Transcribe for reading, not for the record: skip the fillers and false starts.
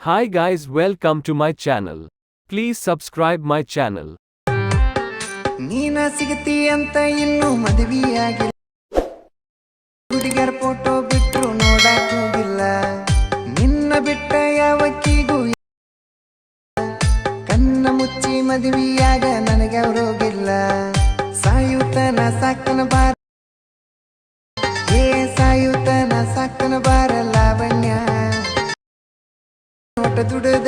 Hi guys, welcome to my channel. Please subscribe my channel. ನೀನ ಸಿಗತಿ ಅಂತ ಇನ್ನೂ ಮದುವೆಯಾಗಿಲ್ಲ ಹುಡುಗರ ಫೋಟೋ ಬಿಟ್ರು ನೋಡಕ್ ಹೋಗಿಲ್ಲ ನಿನ್ನ ಬಿಟ್ಟ ಯಾವಕ್ಕಿಗೂ ಕಣ್ಣ ಮುಚ್ಚಿ ಮದುವೆಯಾಗ ನನಗೆ ಅವರೋಗಿಲ್ಲ ಸಾಯುತ್ತನ ಸಾಕನ ಬಾರ ಸಾಯುತ್ತನ ಸಾಕನ ಬಾರ ಲಾವಣ್ಯ ನೋಟ ದುಡಿದು